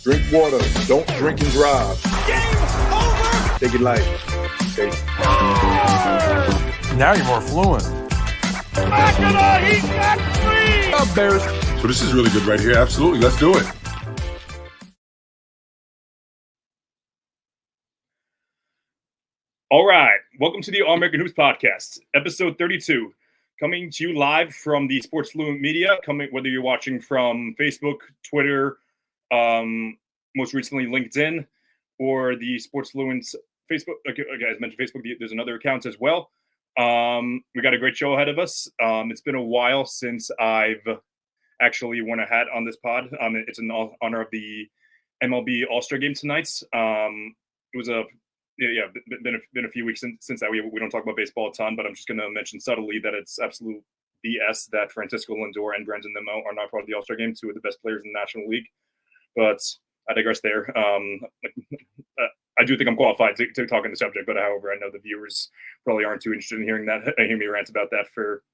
Drink water. Don't drink and drive. Game over! Take it light. Okay? Now you're more fluent. Mackinac, he's got three! Up, Bears. So this is really good right here. Absolutely. Let's do it. All right. Welcome to the All American Hoops Podcast, episode 32. Coming to you live from the Sports Fluent Media, whether you're watching from Facebook, Twitter, most recently LinkedIn, or the Sports Fluent Facebook. Okay, as mentioned, Facebook, there's another account as well. We got a great show ahead of us. It's been a while since I've actually worn a hat on this pod. It's in honor of the MLB All-Star Game tonight. It was been a few weeks since that. We don't talk about baseball a ton, but I'm just going to mention subtly that it's absolute BS that Francisco Lindor and Brandon Nimmo are not part of the All-Star Game, two of the best players in the National League. But I digress there. I do think I'm qualified to talk on the subject, but however, I know the viewers probably aren't too interested in hearing me rant about that,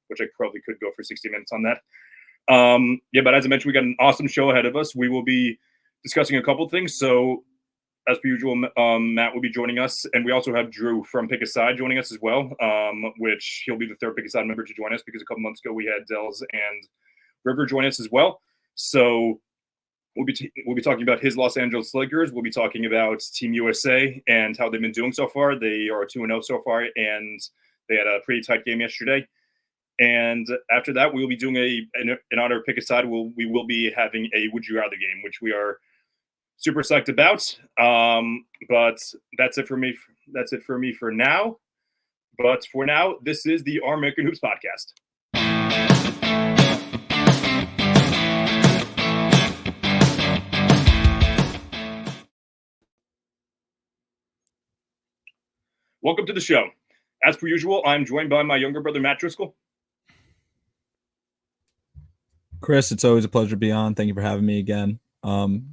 which I probably could go for 60 minutes on that. But as I mentioned, we got an awesome show ahead of us. We will be discussing a couple things. So as per usual, Matt will be joining us, and we also have Drew from Pick a Side joining us as well, which he'll be the third Pick a Side member to join us because a couple months ago we had Dells and River join us as well. So we'll be talking about his Los Angeles Lakers. We'll be talking about Team USA and how they've been doing so far. They are 2-0 so far, and they had a pretty tight game yesterday. And after that, we will be doing in honor of Pick a Side. We will be having a Would You Rather game, which we are super psyched about. But that's it for me. That's it for me for now. But for now, this is the Our American Hoops Podcast. Welcome to the show. As per usual, I'm joined by my younger brother, Matt Driscoll. Chris, it's always a pleasure to be on. Thank you for having me again.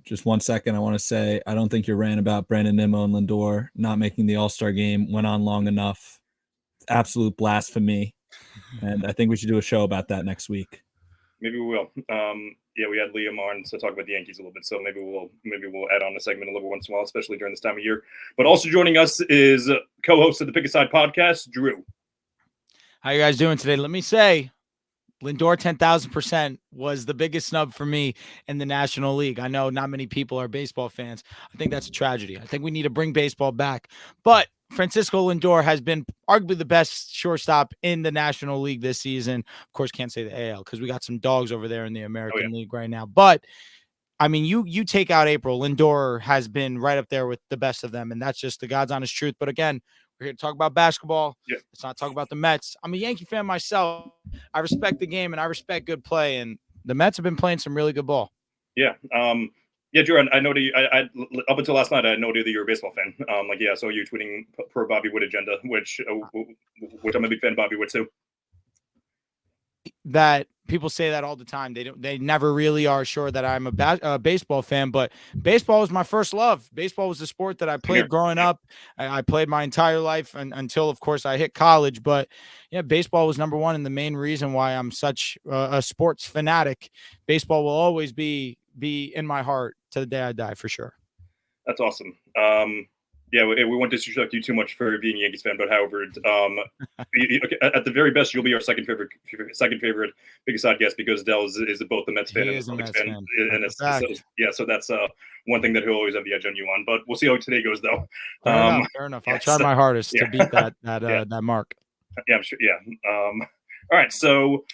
Just 1 second, I want to say I don't think your rant about Brandon Nimmo and Lindor not making the All-Star game went on long enough. It's absolute blasphemy, and I think we should do a show about that next week. Maybe we will. We had Liam on to talk about the Yankees a little bit, so maybe we'll add on a segment a little once in a while, especially during this time of year. But also joining us is co-host of the Pick a Side podcast, Drew. How you guys doing today? Let me say, Lindor 10,000% was the biggest snub for me in the National League. I know not many people are baseball fans. I think that's a tragedy. I think we need to bring baseball back. But Francisco Lindor has been arguably the best shortstop in the National League this season. Of course, can't say the AL because we got some dogs over there in the American League right now. But, I mean, you take out April, Lindor has been right up there with the best of them, and that's just the God's honest truth. But again, we're here to talk about basketball. Yeah. Let's not talk about the Mets. I'm a Yankee fan myself. I respect the game, and I respect good play, and the Mets have been playing some really good ball. Yeah. Drew, I know that I up until last night, I know that you're a baseball fan. So you're tweeting per Bobby Wood agenda, which I'm a big fan of Bobby Wood too. That people say that all the time. They never really are sure that I'm a baseball fan, but baseball was my first love. Baseball was the sport that I played growing up. I played my entire life until, of course, I hit college. But yeah, baseball was number one, and the main reason why I'm such a sports fanatic. Baseball will always be in my heart to the day I die, for sure. That's awesome. We won't disrespect you too much for being a Yankees fan, but however, at the very best, you'll be our second favorite Pick a Side guest because Dell is both the Mets fan and the Celtics fan. And so that's one thing that he'll always have the edge on you on. But we'll see how today goes, though. Fair enough. I'll try my hardest to beat that mark. Yeah, I'm sure. Yeah. All right. So,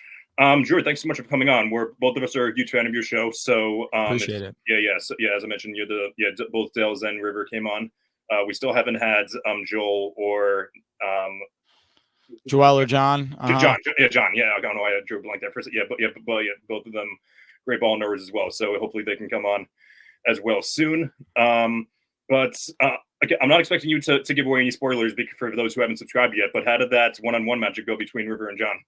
Drew, thanks so much for coming on. Both of us are a huge fan of your show, so appreciate it. So as I mentioned, both Dells and River came on. We still haven't had Joel or Joel or John. John. Yeah, I don't know why I drew a blank there for a second. But both of them great ball knowers as well. So hopefully they can come on as well soon. But I'm not expecting you to give away any spoilers for those who haven't subscribed yet. But how did that one-on-one magic go between River and John?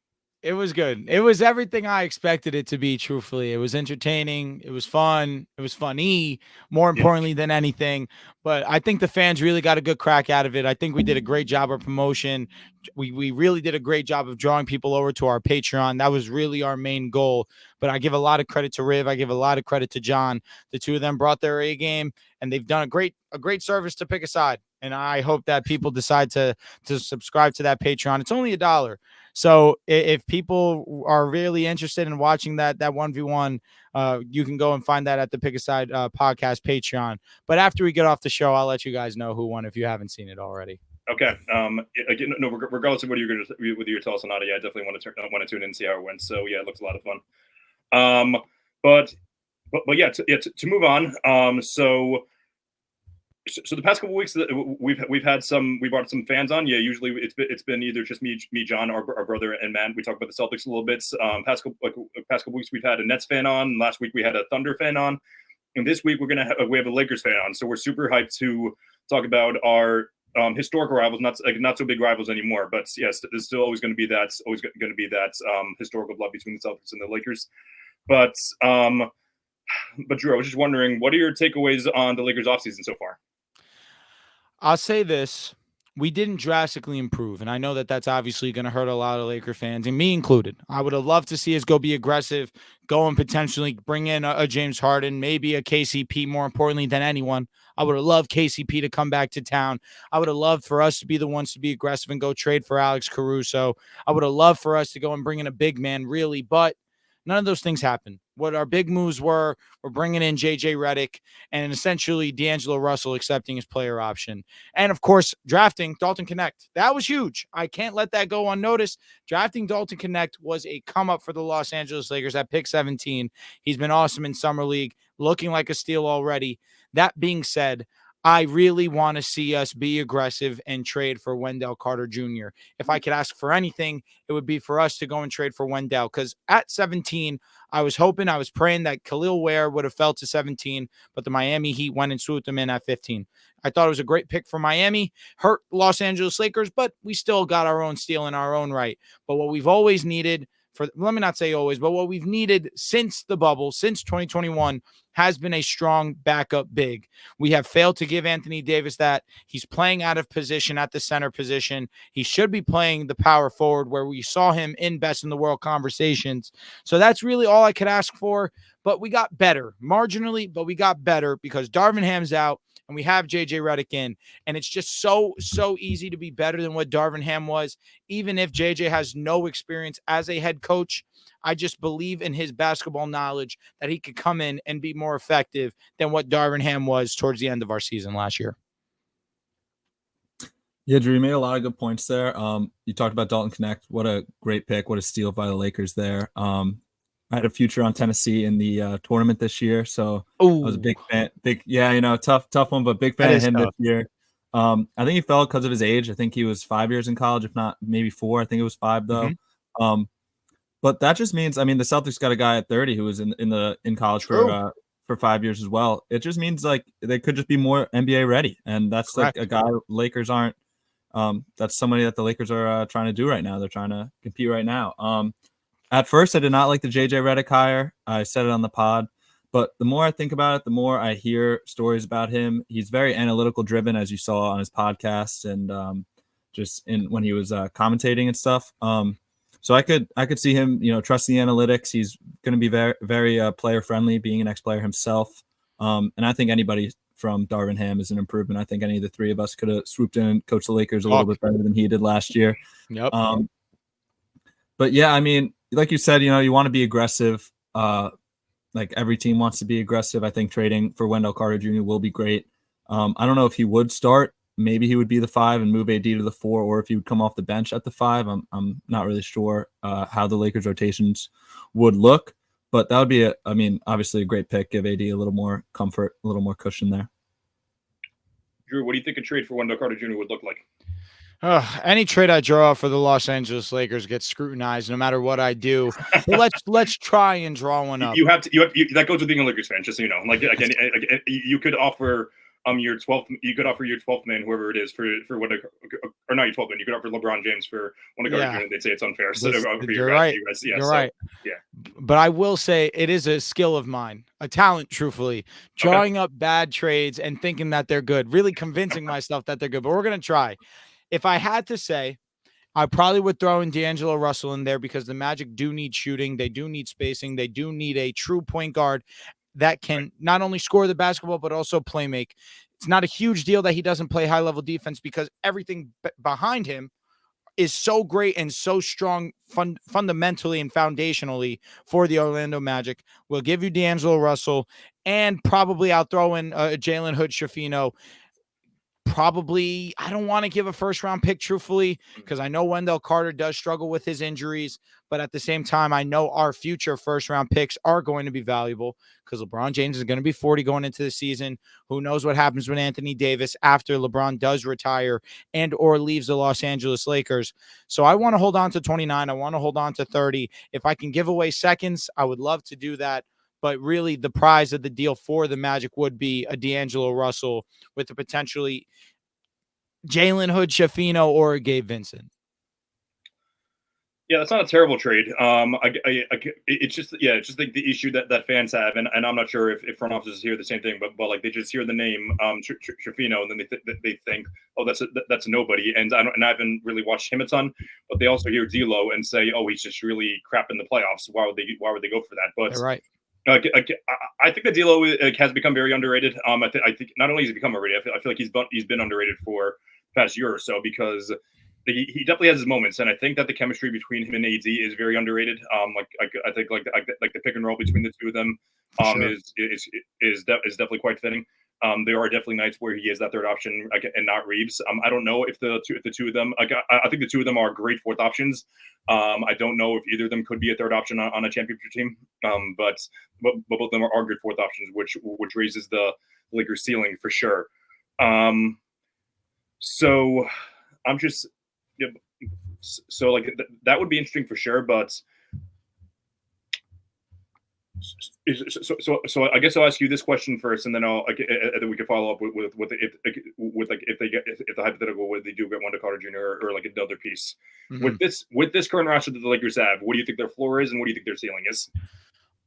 It was good. It was everything I expected it to be, truthfully. It was entertaining. It was fun. It was funny, more importantly than anything. But I think the fans really got a good crack out of it. I think we did a great job of promotion. We really did a great job of drawing people over to our Patreon. That was really our main goal. But I give a lot of credit to Riv. I give a lot of credit to John. The two of them brought their A game, and they've done a great service to pick a side. And I hope that people decide to subscribe to that Patreon. It's only $1. So if people are really interested in watching that 1v1, you can go and find that at the Pick a Side podcast Patreon. But after we get off the show, I'll let you guys know who won if you haven't seen it already. Okay. Again, no. Regardless of whether you tell us or not, I definitely want to tune in and see how it went. So yeah, it looks a lot of fun. But yeah, to move on. So the past couple of weeks we brought some fans on. Yeah, usually it's been either just me, John, our brother, and Matt. We talk about the Celtics a little bit. Past couple weeks we've had a Nets fan on. Last week we had a Thunder fan on, and this week we have a Lakers fan on. So we're super hyped to talk about our historical rivals, not so big rivals anymore. But yes, there's still always going to be that historical love between the Celtics and the Lakers. But Drew, I was just wondering, what are your takeaways on the Lakers offseason so far? I'll say this. We didn't drastically improve, and I know that that's obviously going to hurt a lot of Laker fans, and me included. I would have loved to see us go be aggressive, go and potentially bring in a James Harden, maybe a KCP, more importantly than anyone. I would have loved KCP to come back to town. I would have loved for us to be the ones to be aggressive and go trade for Alex Caruso. I would have loved for us to go and bring in a big man, really, but none of those things happened. What our big moves were bringing in JJ Redick and essentially D'Angelo Russell accepting his player option. And, of course, drafting Dalton Knecht. That was huge. I can't let that go unnoticed. Drafting Dalton Knecht was a come-up for the Los Angeles Lakers at pick 17. He's been awesome in Summer League, looking like a steal already. That being said, I really want to see us be aggressive and trade for Wendell Carter Jr. If I could ask for anything, it would be for us to go and trade for Wendell. Because at 17, I was praying that Khalil Ware would have fell to 17, but the Miami Heat went and swooped him in at 15. I thought it was a great pick for Miami. Hurt Los Angeles Lakers, but we still got our own steal in our own right. But what we've always needed let me not say always, but what we've needed since the bubble, since 2021, has been a strong backup big. We have failed to give Anthony Davis that. He's playing out of position at the center position. He should be playing the power forward where we saw him in best in the world conversations. So that's really all I could ask for. But we got better marginally, but we got better because Darvin Ham's out. And we have JJ Redick in, and it's just so easy to be better than what Darvin Ham was. Even if JJ has no experience as a head coach, I just believe in his basketball knowledge that he could come in and be more effective than what Darvin Ham was towards the end of our season last year. Yeah, Drew, you made a lot of good points there. You talked about Dalton Knecht. What a great pick. What a steal by the Lakers there. I had a future on Tennessee in the tournament this year, so I was a big fan. Tough one, but big fan of him this year. I think he fell because of his age. I think he was 5 years in college, if not maybe 4. I think it was 5 though. Mm-hmm. But that just means, the Celtics got a guy at 30 who was in college for 5 years as well. It just means like they could just be more NBA ready, and that's correct. Like a guy Lakers aren't. That's somebody that the Lakers are trying to do right now. They're trying to compete right now. At first, I did not like the JJ Redick hire. I said it on the pod. But the more I think about it, the more I hear stories about him. He's very analytical driven, as you saw on his podcast and when he was commentating and stuff. So I could see him, trusting the analytics. He's going to be very, very player friendly, being an ex-player himself. And I think anybody from Darvin Ham is an improvement. I think any of the three of us could have swooped in and coached the Lakers a little bit better than he did last year. Yep. But yeah, like you said, you want to be aggressive. Like every team wants to be aggressive. I think trading for Wendell Carter Jr. will be great. I don't know if he would start. Maybe he would be the 5 and move AD to the 4, or if he would come off the bench at the 5. I'm not really sure how the Lakers rotations would look, but that would be obviously a great pick. Give AD a little more comfort, a little more cushion there. Drew, what do you think a trade for Wendell Carter Jr. would look like? Any trade I draw for the Los Angeles Lakers gets scrutinized no matter what I do. But let's try and draw one up. You have to. That goes with being a Lakers fan, just so you know. Like again, you could offer your 12th. You could offer your 12th man, whoever it is, for what, or not your 12th man. You could offer LeBron James for one of the guards. They'd say it's unfair. So You're right. Yeah, You're right. Yeah. But I will say it is a skill of mine, a talent, truthfully, drawing up bad trades and thinking that they're good, really convincing myself that they're good. But we're going to try. If I had to say, I probably would throw in D'Angelo Russell in there because the Magic do need shooting. They do need spacing. They do need a true point guard that can not only score the basketball, but also play make. It's not a huge deal that he doesn't play high-level defense because everything behind him is so great and so strong fundamentally and foundationally for the Orlando Magic. We'll give you D'Angelo Russell, and probably I'll throw in Jalen Hood-Schifino. Probably, I don't want to give a first-round pick, truthfully, because I know Wendell Carter does struggle with his injuries, but at the same time, I know our future first-round picks are going to be valuable because LeBron James is going to be 40 going into the season. Who knows what happens with Anthony Davis after LeBron does retire and or leaves the Los Angeles Lakers. So I want to hold on to 29. I want to hold on to 30. If I can give away seconds, I would love to do that. But really, the prize of the deal for the Magic would be a D'Angelo Russell with a potentially Jalen Hood-Schifino or a Gabe Vincent. Yeah, that's not a terrible trade. It's just like the issue that fans have, and I'm not sure if front offices hear the same thing, but like they just hear the name Schifino, and then they think, oh, that's nobody, and I haven't really watched him a ton, but they also hear D'Lo and say, oh, he's just really crap in the playoffs. Why would they go for that? But They're right. I think that D'Lo has become very underrated. I think not only has he become underrated, I feel like he's been underrated for the past year or so because he definitely has his moments, and I think that the chemistry between him and AD is very underrated. I think the pick and roll between the two of them is definitely quite fitting. There are definitely nights where he is that third option and not Reeves. I don't know if the two of them. I think the two of them are great fourth options. I don't know if either of them could be a third option on a championship team. But both of them are good fourth options, which raises the Lakers ceiling for sure. So I'm just so like that would be interesting for sure, but. So I guess I'll ask you this question first, and then then we can follow up with if the hypothetical where they do get Wendell Carter Jr. or like another piece. Mm-hmm. With this current roster that the Lakers have, what do you think their floor is, and what do you think their ceiling is?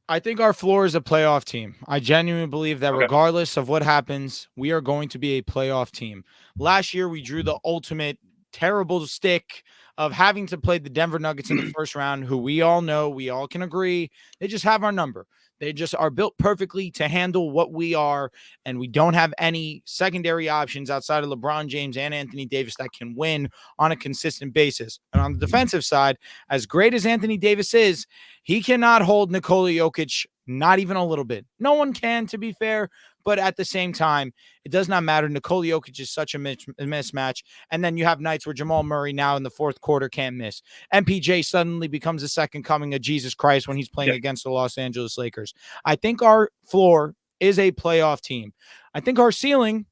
I think our floor is a playoff team. I genuinely believe that regardless of what happens, we are going to be a playoff team. Last year, we drew the ultimate terrible stick of having to play the Denver Nuggets in the first round, who we all know, we all can agree, they just have our number. They just are built perfectly to handle what we are, and we don't have any secondary options outside of LeBron James and Anthony Davis that can win on a consistent basis. And on the defensive side, as great as Anthony Davis is, he cannot hold Nikola Jokic, not even a little bit. No one can, to be fair, but at the same time, it does not matter. Nikola Jokic is such a mismatch. And then you have nights where Jamal Murray now in the fourth quarter can't miss. MPJ suddenly becomes the second coming of Jesus Christ when he's playing against the Los Angeles Lakers. I think our floor is a playoff team. I think our ceiling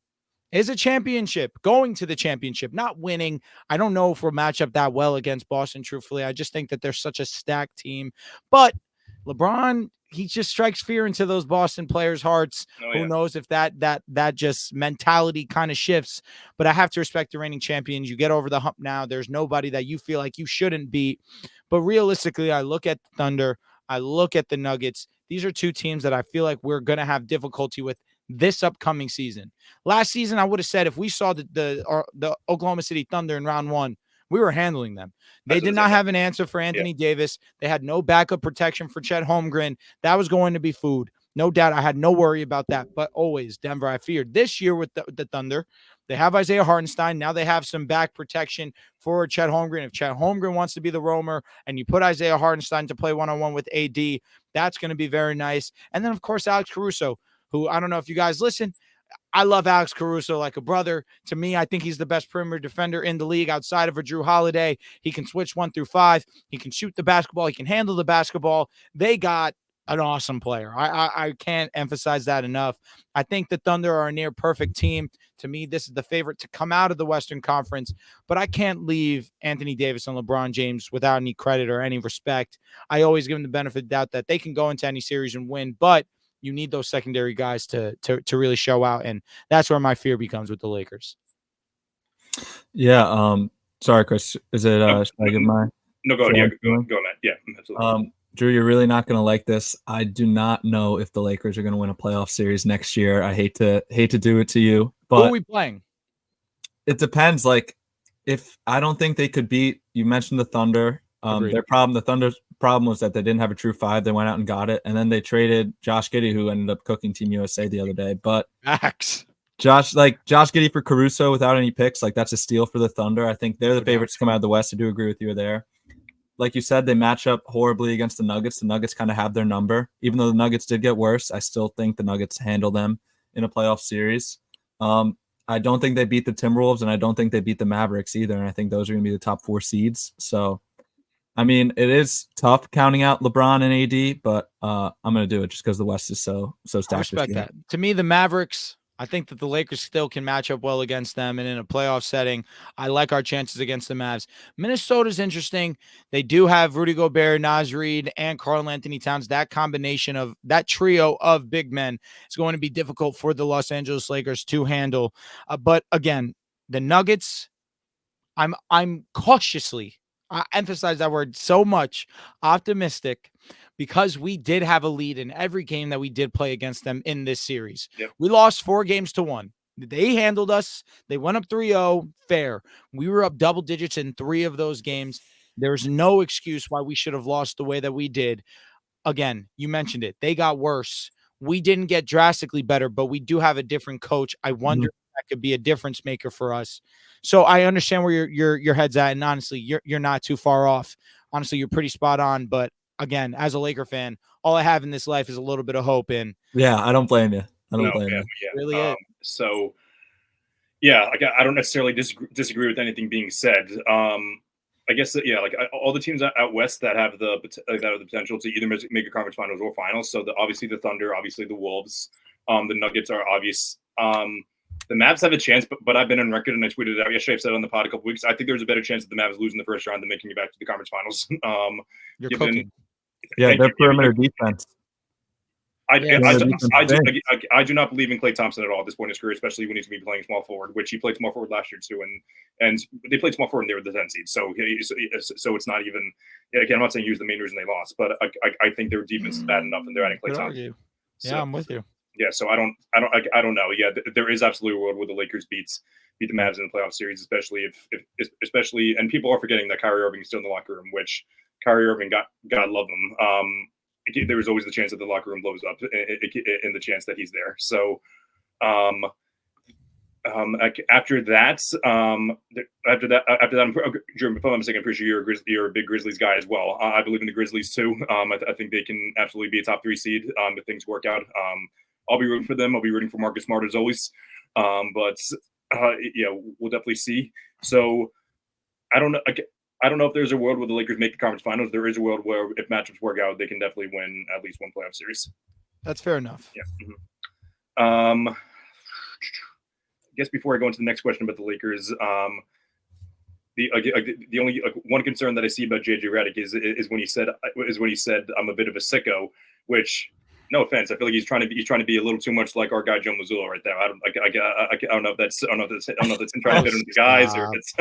is a championship, going to the championship, not winning. I don't know if we'll match up that well against Boston, truthfully. I just think that they're such a stacked team. But LeBron, he just strikes fear into those Boston players' hearts. Who knows if that just mentality kind of shifts. But I have to respect the reigning champions. You get over the hump now. There's nobody that you feel like you shouldn't beat. But realistically, I look at the Thunder. I look at the Nuggets. These are two teams that I feel like we're going to have difficulty with this upcoming season. Last season, I would have said if we saw the Oklahoma City Thunder in round one, we were handling them. They did not have an answer for Anthony Davis. They had no backup protection for Chet Holmgren. That was going to be food. No doubt. I had no worry about that. But always, Denver, I feared. This year with the Thunder, they have Isaiah Hartenstein. Now they have some back protection for Chet Holmgren. If Chet Holmgren wants to be the roamer and you put Isaiah Hartenstein to play one-on-one with AD, that's going to be very nice. And then, of course, Alex Caruso, who I don't know if you guys listen. I love Alex Caruso like a brother. To me, I think he's the best perimeter defender in the league outside of a Drew Holiday. He can switch 1 through 5. He can shoot the basketball. He can handle the basketball. They got an awesome player. I can't emphasize that enough. I think the Thunder are a near perfect team. To me, this is the favorite to come out of the Western Conference, but I can't leave Anthony Davis and LeBron James without any credit or any respect. I always give them the benefit of the doubt that they can go into any series and win, but You need those secondary guys to really show out, and that's where my fear becomes with the Lakers. Yeah. Sorry, Chris. Is it? Should I give my? No, go ahead. Yeah, Go. go, Matt. Yeah, absolutely. Drew, you're really not going to like this. I do not know if the Lakers are going to win a playoff series next year. I hate to do it to you, but Who are we playing? It depends. Like, if I don't think they could beat. You mentioned the Thunder. The Thunder's problem was that they didn't have a true five. They went out and got it, and then they traded Josh Giddey, who ended up cooking Team USA the other day. But Max. Josh Giddey for Caruso without any picks, like that's a steal for the Thunder. I think they're the favorites to come out of the West. I do agree with you there. Like you said, they match up horribly against the Nuggets. The Nuggets kind of have their number. Even though the Nuggets did get worse, I still think the Nuggets handle them in a playoff series. I don't think they beat the Timberwolves, and I don't think they beat the Mavericks either. And I think those are going to be the top 4 seeds. So, I mean, it is tough counting out LeBron and AD, but I'm going to do it just because the West is so stacked. I respect that. To me, the Mavericks, I think that the Lakers still can match up well against them. And in a playoff setting, I like our chances against the Mavs. Minnesota's interesting. They do have Rudy Gobert, Naz Reid, and Karl Anthony Towns. That combination of that trio of big men is going to be difficult for the Los Angeles Lakers to handle. But again, the Nuggets, I'm cautiously, I emphasize that word so much, optimistic, because we did have a lead in every game that we did play against them in this series. Yep. We lost 4 games to 1. They handled us. They went up 3-0. Fair. We were up double digits in 3 of those games. There's no excuse why we should have lost the way that we did. Again, you mentioned it. They got worse. We didn't get drastically better, but we do have a different coach. I wonder if that could be a difference maker for us. So I understand where your head's at, and honestly, you're not too far off. Honestly, you're pretty spot on, but again, as a Laker fan, all I have in this life is a little bit of hope. And yeah, I don't blame you. I don't blame you. Yeah. Really so, yeah, I don't necessarily disagree with anything being said. I guess that, yeah, like all the teams out west that have the potential to either make a conference finals or finals. So obviously the Thunder, obviously the Wolves, the Nuggets are obvious. The Mavs have a chance, but I've been on record and I tweeted it out yesterday. I've said it on the pod a couple weeks. I think there's a better chance that the Mavs lose in the first round than making it back to the conference finals. You're cooking. Yeah, their perimeter defense. I do not believe in Klay Thompson at all at this point in his career, especially when he's going to be playing small forward, which he played small forward last year too, and they played small forward and they were the 10 seed. So it's not even. Again, I'm not saying he was the main reason they lost, but I think their defense is bad enough, and they're adding Klay Thompson. Yeah, I'm with you. Yeah, so I don't know. Yeah, there is absolutely a world where the Lakers beat the Mavs in the playoff series, especially especially, and people are forgetting that Kyrie Irving is still in the locker room, which Kyrie Irving, God love him. There was always the chance that the locker room blows up in the chance that he's there. So, after that, Drew, if I'm mistaken, I'm pretty sure you're a big Grizzlies guy as well. I believe in the Grizzlies too. I think they can absolutely be a top 3 seed if things work out. I'll be rooting for them. I'll be rooting for Marcus Smart as always. But we'll definitely see. So I don't know. I don't know if there's a world where the Lakers make the conference finals. There is a world where if matchups work out, they can definitely win at least one playoff series. That's fair enough. Yeah. I guess before I go into the next question about the Lakers, the only one concern that I see about JJ Redick is when he said I'm a bit of a sicko, which, no offense, I feel like he's trying to be a little too much like our guy Joe Mazzulla right there. I don't know if that's him trying to fit in the guys, or if it's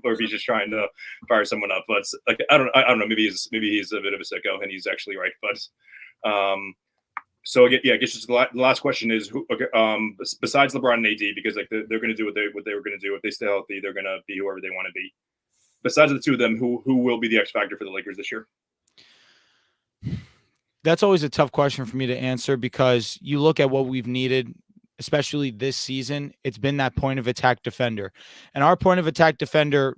or if he's just trying to fire someone up. But I don't know. Maybe he's a bit of a sicko, and he's actually right. But so I guess just the last question is who, besides LeBron and AD, because they're going to do what they were going to do. If they stay healthy, they're going to be whoever they want to be. Besides the two of them, who will be the X factor for the Lakers this year? That's always a tough question for me to answer, because you look at what we've needed, especially this season, it's been that point of attack defender. And our point of attack defender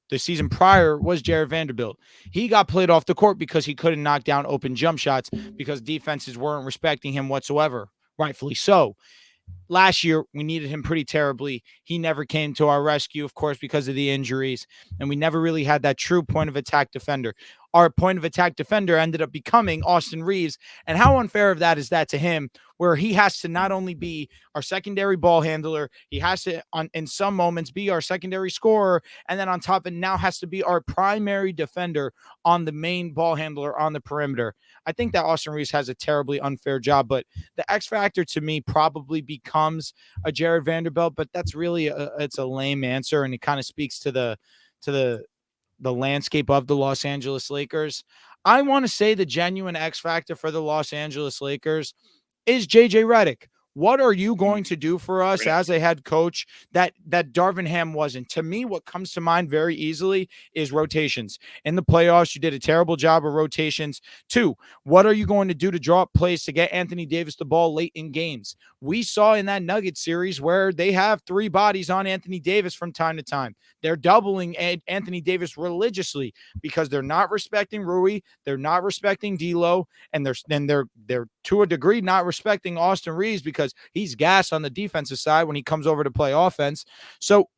the season prior was Jared Vanderbilt. He got played off the court because he couldn't knock down open jump shots because defenses weren't respecting him whatsoever, rightfully so. Last year, we needed him pretty terribly. He never came to our rescue, of course, because of the injuries, and we never really had that true point of attack defender. our point of attack defender ended up becoming Austin Reeves. And how unfair of that is that to him, where he has to not only be our secondary ball handler, he has to, in some moments, be our secondary scorer, and then on top of it now has to be our primary defender on the main ball handler on the perimeter. I think that Austin Reeves has a terribly unfair job, but the X factor to me probably becomes a Jared Vanderbilt, but that's really it's a lame answer, and it kind of speaks to the landscape of the Los Angeles Lakers. I want to say the genuine X factor for the Los Angeles Lakers is JJ Redick. What are you going to do for us as a head coach that Darvin Ham wasn't? To me, what comes to mind very easily is rotations. In the playoffs, you did a terrible job of rotations. 2, what are you going to do to draw up plays to get Anthony Davis the ball late in games? We saw in that Nuggets series where they have 3 bodies on Anthony Davis from time to time. They're doubling Anthony Davis religiously because they're not respecting Rui, they're not respecting D'Lo, and they're to a degree not respecting Austin Reeves because he's gassed on the defensive side when he comes over to play offense. So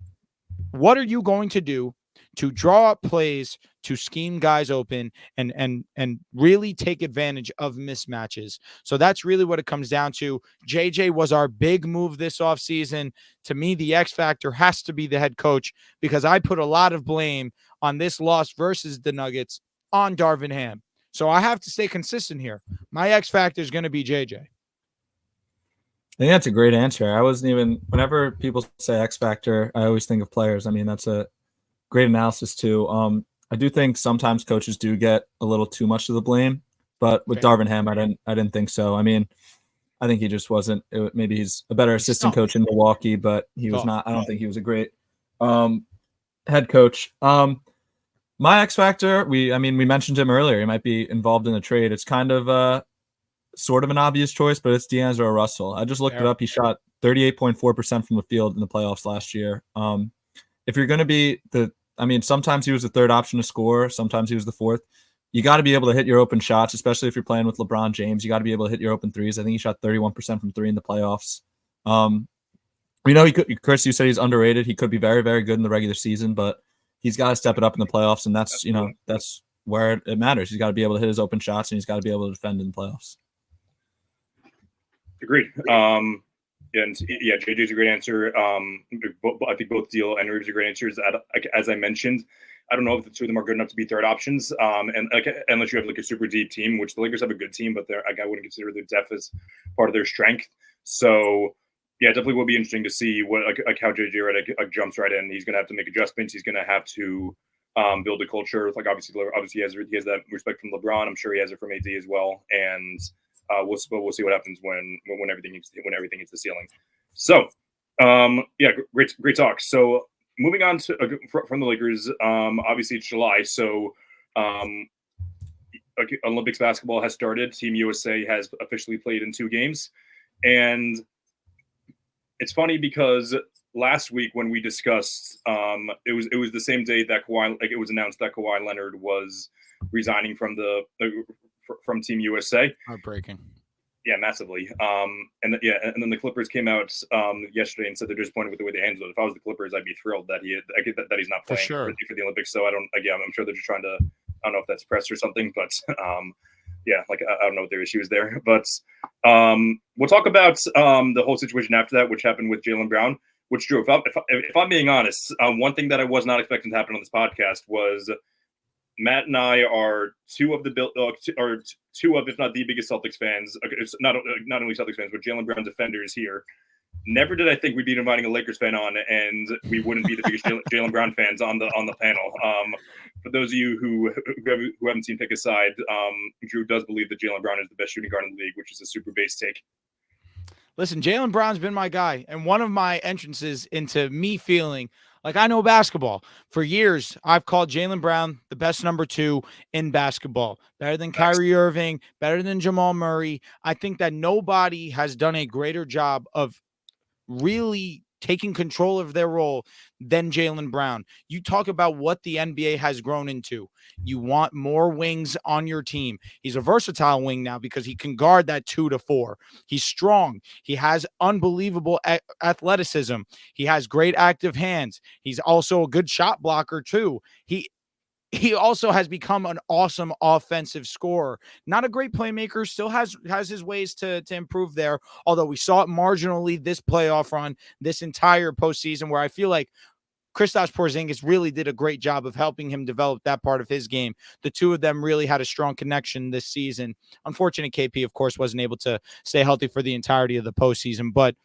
what are you going to do to draw up plays, to scheme guys open and really take advantage of mismatches? So that's really what it comes down to. JJ was our big move this offseason. To me, the X factor has to be the head coach because I put a lot of blame on this loss versus the Nuggets on Darvin Ham. So I have to stay consistent here. My X factor is going to be JJ. I think that's a great answer. I wasn't even, whenever people say X factor, I always think of players. I mean, that's a great analysis too. I do think sometimes coaches do get a little too much of the blame, but with Darvin Ham, I didn't think so. I mean, I think he just wasn't. Maybe he's a better assistant coach in Milwaukee, but he was not. I don't think he was a great head coach. My X factor, we mentioned him earlier. He might be involved in the trade. It's kind of sort of an obvious choice, but it's D'Angelo Russell. I just looked it up. He shot 38.4% from the field in the playoffs last year. If you're going to be sometimes he was the third option to score. Sometimes he was the fourth. You got to be able to hit your open shots, especially if you're playing with LeBron James. You got to be able to hit your open threes. I think he shot 31% from 3 in the playoffs. Chris, you said he's underrated. He could be very, very good in the regular season, but he's got to step it up in the playoffs. And that's where it matters. He's got to be able to hit his open shots and he's got to be able to defend in the playoffs. Agreed. JJ's a great answer. I think both Deal and Reeves are great answers. As I mentioned, I don't know if the 2 of them are good enough to be third options. Unless you have like a super deep team, which the Lakers have a good team, but I wouldn't consider their depth as part of their strength. So yeah, definitely will be interesting to see what how JJ Redick jumps right in. He's going to have to make adjustments. He's going to have to build a culture. Like obviously he has that respect from LeBron. I'm sure he has it from AD as well. And we'll see what happens when everything hits the ceiling. So, great talk. So, moving on to from the Lakers. Obviously, it's July, so Olympics basketball has started. Team USA has officially played in 2 games, and it's funny because last week when we discussed, it was the same day that it was announced that Kawhi Leonard was resigning from from Team USA. Heartbreaking. Yeah, massively. And then the Clippers came out yesterday and said they're disappointed with the way they handled it. If I was the Clippers, I'd be thrilled that he's not playing for the Olympics. So I'm sure they're just trying to. I don't know if that's press or something, but I don't know what their issue is there. But we'll talk about the whole situation after that, which happened with Jaylen Brown. Which, Drew, if I'm being honest, one thing that I was not expecting to happen on this podcast was Matt and I are two of, if not the biggest Celtics fans. It's not only Celtics fans, but Jaylen Brown defenders here. Never did I think we'd be inviting a Lakers fan on, and we wouldn't be the biggest Jaylen Brown fans on the panel. For those of you who haven't seen Pick a Side, Drew does believe that Jaylen Brown is the best shooting guard in the league, which is a super base take. Listen, Jaylen Brown's been my guy, and one of my entrances into me feeling like I know basketball. For years, I've called Jaylen Brown the best number 2 in basketball. Better than Kyrie Irving, better than Jamal Murray. I think that nobody has done a greater job of really taking control of their role than Jaylen Brown. You talk about what the NBA has grown into. You want more wings on your team. He's a versatile wing now because he can guard that 2 to 4. He's strong. He has unbelievable athleticism. He has great active hands. He's also a good shot blocker too. he also has become an awesome offensive scorer. Not a great playmaker, still has his ways to improve there. Although we saw it marginally this playoff run, this entire postseason, where I feel like Kristaps Porzingis really did a great job of helping him develop that part of his game. The two of them really had a strong connection this season. Unfortunately, KP, of course, wasn't able to stay healthy for the entirety of the postseason, but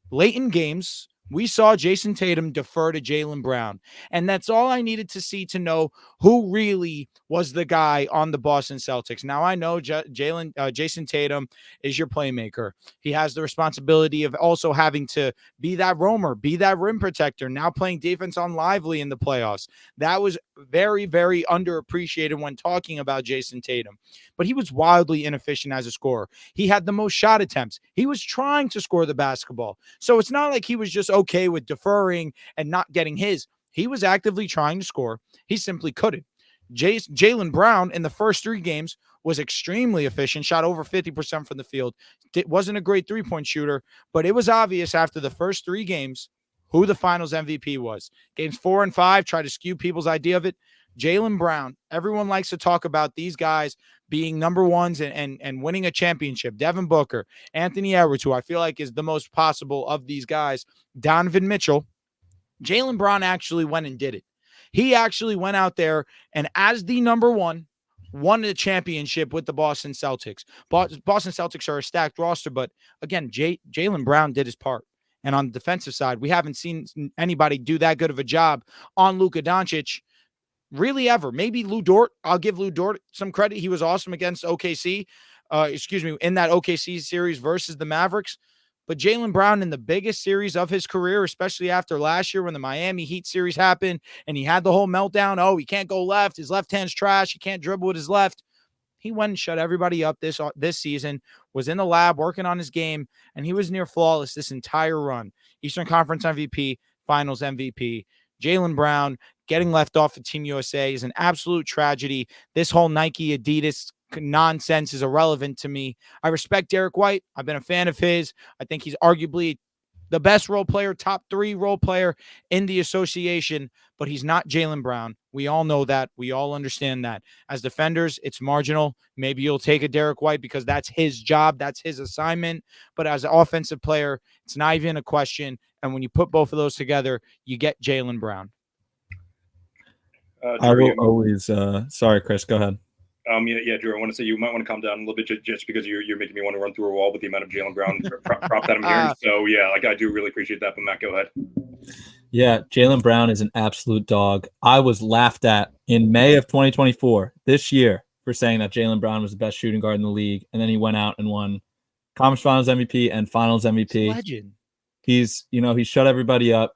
late in games, we saw Jason Tatum defer to Jaylen Brown. And that's all I needed to see to know who really was the guy on the Boston Celtics. Now, I know Jason Tatum is your playmaker. He has the responsibility of also having to be that roamer, be that rim protector, now playing defense on Lively in the playoffs. That was very, very underappreciated when talking about Jason Tatum. But he was wildly inefficient as a scorer. He had the most shot attempts. He was trying to score the basketball. So it's not like he was just okay with deferring and not getting his. He was actively trying to score. He simply couldn't. Jaylen Brown in the first 3 games was extremely efficient, shot over 50% from the field. It wasn't a great three-point shooter, but it was obvious after the first 3 games who the finals MVP was. Games 4 and 5 try to skew people's idea of it. Jaylen Brown, everyone likes to talk about these guys being number ones and winning a championship. Devin Booker, Anthony Edwards, who I feel like is the most possible of these guys, Donovan Mitchell. Jaylen Brown actually went and did it. He actually went out there and as the number one, won the championship with the Boston Celtics. Boston Celtics are a stacked roster, but again, Jaylen Brown did his part. And on the defensive side, we haven't seen anybody do that good of a job on Luka Doncic really ever. Maybe Lou Dort. I'll give Lou Dort some credit. He was awesome against OKC. In that OKC series versus the Mavericks. But Jaylen Brown in the biggest series of his career, especially after last year when the Miami Heat series happened and he had the whole meltdown. Oh, he can't go left. His left hand's trash. He can't dribble with his left. He went and shut everybody up this season, was in the lab working on his game, and he was near flawless this entire run. Eastern Conference MVP, Finals MVP. Jaylen Brown getting left off of Team USA is an absolute tragedy. This whole Nike Adidas nonsense is irrelevant to me. I respect Derek White. I've been a fan of his. I think he's arguably the best role player, top 3 role player in the association, but he's not Jaylen Brown. We all know that. We all understand that. As defenders, it's marginal. Maybe you'll take a Derek White because that's his job. That's his assignment. But as an offensive player, it's not even a question. And when you put both of those together, you get Jaylen Brown. I will always, sorry, Chris, go ahead. Drew, I want to say you might want to calm down a little bit just because you're making me want to run through a wall with the amount of Jaylen Brown prop that I'm hearing. So, I do really appreciate that. But, Matt, go ahead. Yeah, Jaylen Brown is an absolute dog. I was laughed at in May of 2024, this year, for saying that Jaylen Brown was the best shooting guard in the league. And then he went out and won Conference Finals MVP and Finals MVP. Legend. He's shut everybody up.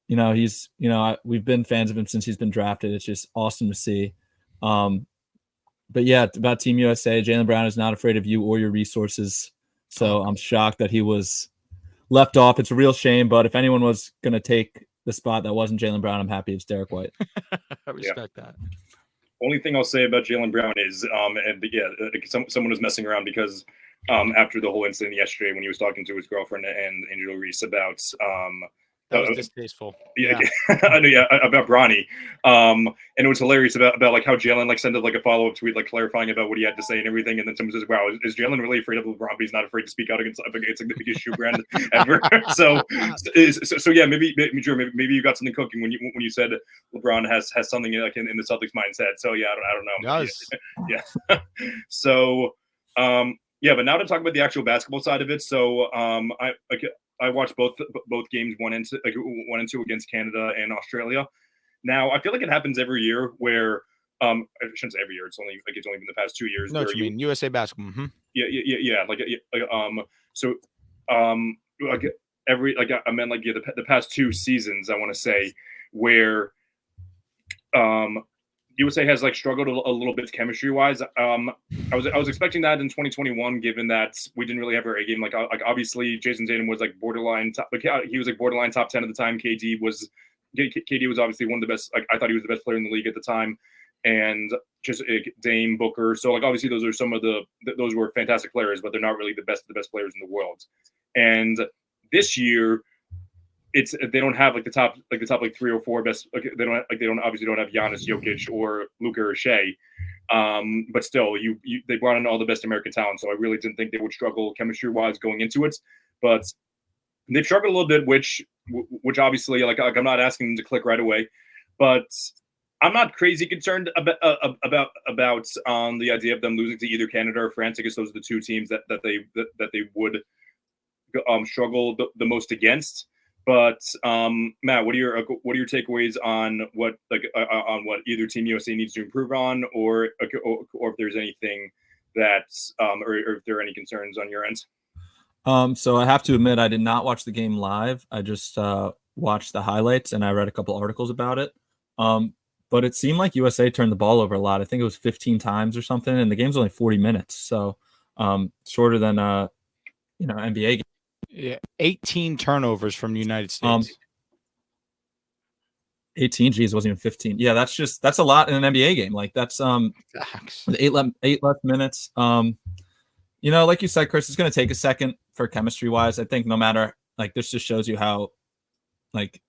We've been fans of him since he's been drafted. It's just awesome to see. But yeah, about Team USA, Jaylen Brown is not afraid of you or your resources. So I'm shocked that he was left off. It's a real shame, but if anyone was going to take the spot that wasn't Jaylen Brown, I'm happy it's Derek White. I respect that. Only thing I'll say about Jaylen Brown is, someone was messing around because after the whole incident yesterday when he was talking to his girlfriend and Angela Reese about that was distasteful. Yeah. I know. Yeah, about Bronny. And it was hilarious about like how Jaylen sent a follow-up tweet clarifying about what he had to say and everything. And then someone says, "Wow, is Jaylen really afraid of LeBron? But he's not afraid to speak out against the biggest shoe brand ever." so yeah, maybe Drew, maybe you got something cooking when you said LeBron has something in the Celtics mindset. So yeah, I don't know. Does. Yeah. So but now to talk about the actual basketball side of it. So I watched both games 1 and 2 against Canada and Australia. Now I feel like it happens every year where I shouldn't say every year. It's only been the past 2 years. No, what you mean USA basketball. Mm-hmm. Yeah. The past 2 seasons I want to say where USA has struggled a little bit chemistry wise. I was expecting that in 2021, given that we didn't really have our A game. Obviously Jason Tatum was borderline top, he was borderline top 10 at the time. KD was obviously one of the best. I thought he was the best player in the league at the time, and just Dame, Booker. So obviously those are some of those were fantastic players, but they're not really the best of the best players in the world. And this year, it's they don't have like the top like 3 or 4 best. Like, they don't obviously don't have Giannis, Jokic, or Luka or Shea. But still, they brought in all the best American talent, so I really didn't think they would struggle chemistry wise going into it. But they've struggled a little bit, which obviously like I'm not asking them to click right away, but I'm not crazy concerned about the idea of them losing to either Canada or France. I guess those are the two teams that they would struggle the most against. But Matt, what are your takeaways on what either Team USA needs to improve on, or if there's anything that or if there are any concerns on your end? So I have to admit, I did not watch the game live. I just watched the highlights and I read a couple articles about it. But it seemed like USA turned the ball over a lot. I think it was 15 times or something, and the game's only 40 minutes, so shorter than NBA game. Yeah, 18 turnovers from the United States. 18, geez, it wasn't even 15. Yeah, that's a lot in an NBA game. Like that's eight less minutes. Like you said, Chris, it's going to take a second for chemistry wise. I think no matter, like, this just shows you how, like,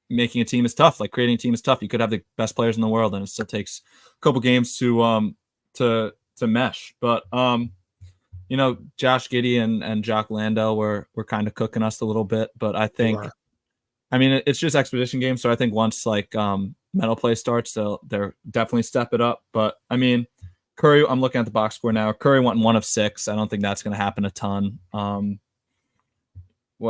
making a team is tough. Like, creating a team is tough. You could have the best players in the world, and it still takes a couple games to mesh. But Josh Giddey and Jock Landale were kind of cooking us a little bit. But I think, it's just exhibition games. So I think once like medal play starts, they're definitely step it up. But I mean, Curry, I'm looking at the box score now. Curry went 1 of 6. I don't think that's going to happen a ton.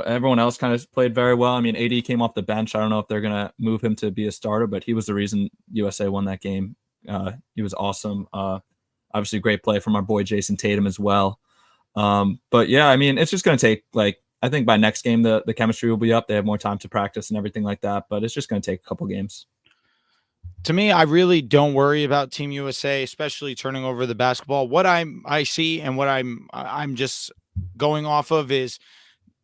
Everyone else kind of played very well. I mean, AD came off the bench. I don't know if they're going to move him to be a starter, but he was the reason USA won that game. He was awesome. Obviously, great play from our boy Jason Tatum as well. But yeah, I mean, it's just going to take, like, I think by next game, the chemistry will be up. They have more time to practice and everything like that, but it's just going to take a couple games. To me, I really don't worry about Team USA, especially turning over the basketball. What I see and what I'm just going off of is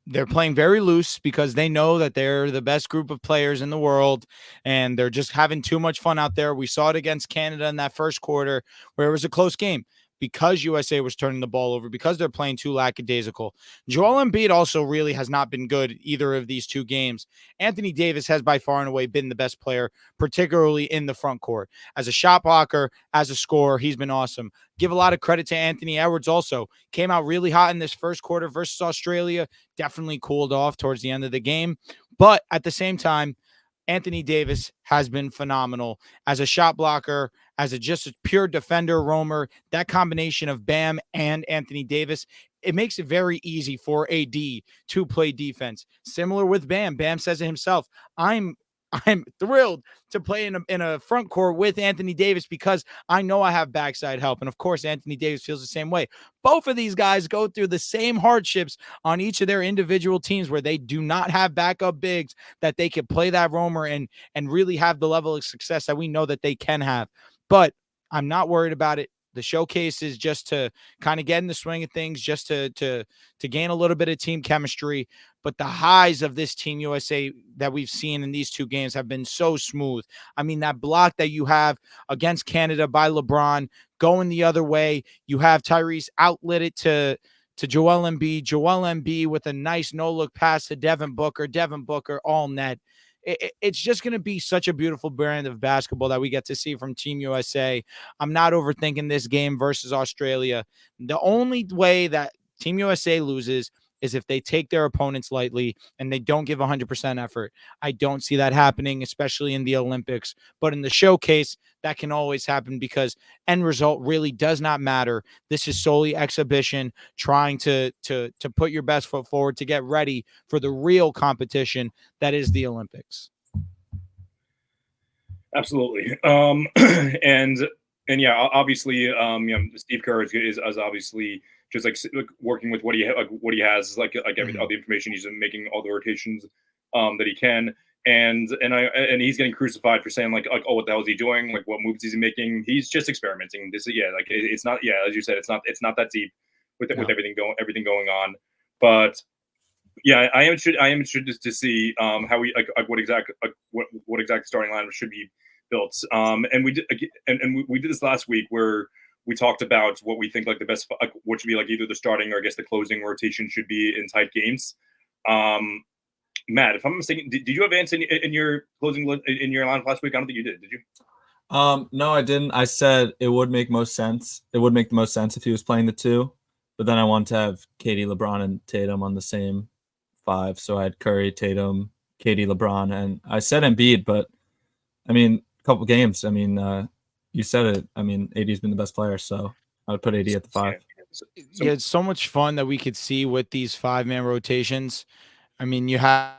they're playing very loose because they know that they're the best group of players in the world, and they're just having too much fun out there. We saw it against Canada in that first quarter where it was a close game because USA was turning the ball over, because they're playing too lackadaisical. Joel Embiid also really has not been good either of these two games. Anthony Davis has by far and away been the best player, particularly in the front court. As a shot blocker, as a scorer, he's been awesome. Give a lot of credit to Anthony Edwards also. Came out really hot in this first quarter versus Australia. Definitely cooled off towards the end of the game. But at the same time, Anthony Davis has been phenomenal as a shot blocker, as just a pure defender, roamer. That combination of Bam and Anthony Davis, it makes it very easy for AD to play defense. Similar with Bam. Bam says it himself, I'm thrilled to play in a front court with Anthony Davis because I know I have backside help. And of course, Anthony Davis feels the same way. Both of these guys go through the same hardships on each of their individual teams where they do not have backup bigs that they can play that roamer and really have the level of success that we know that they can have. But I'm not worried about it. The showcase is just to kind of get in the swing of things, just to gain a little bit of team chemistry. But the highs of this Team USA that we've seen in these two games have been so smooth. I mean, that block that you have against Canada by LeBron going the other way, you have Tyrese outlet it to Joel Embiid. Joel Embiid with a nice no-look pass to Devin Booker. Devin Booker all net. It's just going to be such a beautiful brand of basketball that we get to see from Team USA. I'm not overthinking this game versus Australia. The only way that Team USA loses is if they take their opponents lightly and they don't give 100% effort. I don't see that happening, especially in the Olympics. But in the showcase, that can always happen because end result really does not matter. This is solely exhibition, trying to put your best foot forward to get ready for the real competition that is the Olympics. Absolutely. And yeah, obviously, Steve Kerr is obviously just like working with what he has, like all the information he's making, all the rotations that he can. And he's getting crucified for saying like, oh, what the hell is he doing? Like, what moves is he making? He's just experimenting. It's not, as you said, it's not that deep with everything going on. But yeah, I am interested to see how we what exact starting line should be built. And we did this last week where we talked about what we think like the best, what should be like either the starting or I guess the closing rotation should be in tight games. Matt, if I'm mistaken, did you have Anthony in your closing in your line last week? I don't think you did you? No, I didn't. I said it would make most sense. It would make the most sense if he was playing the two, but then I wanted to have KD, LeBron, and Tatum on the same 5. So I had Curry, Tatum, KD, LeBron, and I said Embiid, but I mean, a couple games. I mean, you said it. I mean, AD's been the best player, so I would put AD at the 5. Yeah, it's so much fun that we could see with these 5-man rotations. I mean, you have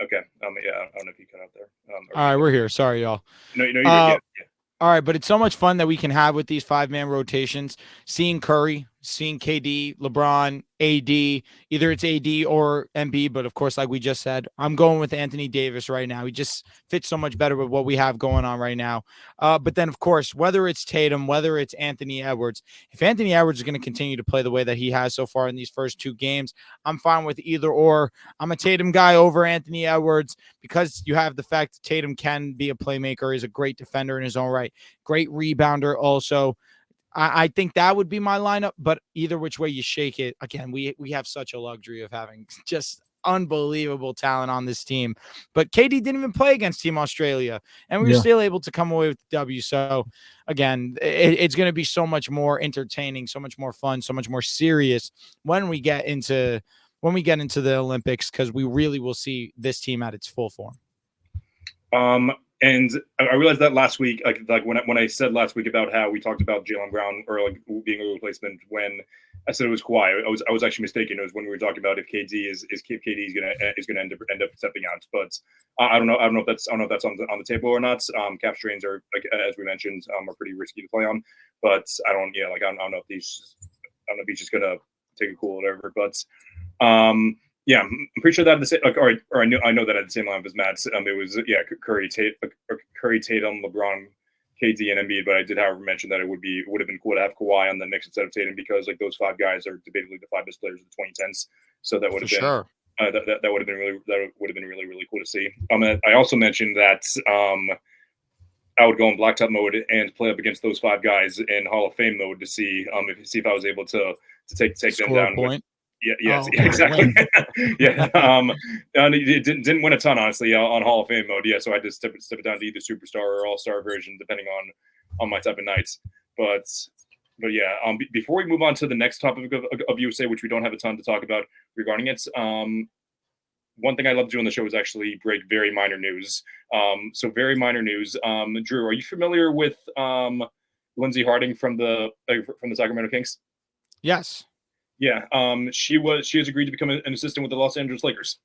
Okay. Yeah, I don't know if you cut out there. all right, we're here. Sorry, y'all. No, you're good. Yeah. All right, but it's so much fun that we can have with these 5-man rotations. Seeing Curry, seeing KD, LeBron, AD, either it's AD or Embiid, but of course, like we just said, I'm going with Anthony Davis right now. He just fits so much better with what we have going on right now. But then, of course, whether it's Tatum, whether it's Anthony Edwards, if Anthony Edwards is going to continue to play the way that he has so far in these first 2 games, I'm fine with either or. I'm a Tatum guy over Anthony Edwards because you have the fact that Tatum can be a playmaker, is a great defender in his own right, great rebounder also. I think that would be my lineup, but either which way you shake it, again, we have such a luxury of having just unbelievable talent on this team. But KD didn't even play against Team Australia, and we were still able to come away with the W. So, again, it's going to be so much more entertaining, so much more fun, so much more serious when we get into the Olympics, because we really will see this team at its full form. And I realized that last week, like when I said last week about how we talked about Jaylen Brown or like being a replacement, when I said it was Kawhi, I was actually mistaken. It was when we were talking about if KD is gonna end up stepping out. But I don't know if that's on the table or not. Cap strains are, like, as we mentioned, are pretty risky to play on. But I don't know if he's just gonna take a cool or whatever. But yeah, I'm pretty sure that the same, like, or I know that at the same line as Matt's. It was Curry, Tatum, LeBron, KD, and Embiid. But I did, however, mention that it would have been cool to have Kawhi on the mix instead of Tatum, because like those 5 guys are debatably the 5 best players of the 2010s. So that would have been sure. That would have been really cool to see. I also mentioned that I would go in blacktop mode and play up against those 5 guys in Hall of Fame mode to see if I was able to take them down. Point. Yes, exactly. Yeah. It didn't win a ton, honestly, on Hall of Fame mode. Yeah, so I just step it down to either superstar or all-star version, depending on my type of nights. But yeah, before we move on to the next topic of USA, which we don't have a ton to talk about regarding it, one thing I love to do on the show is actually break very minor news. So very minor news. Drew, are you familiar with Lindsey Harding from the Sacramento Kings? Yes. Yeah, she has agreed to become an assistant with the Los Angeles Lakers.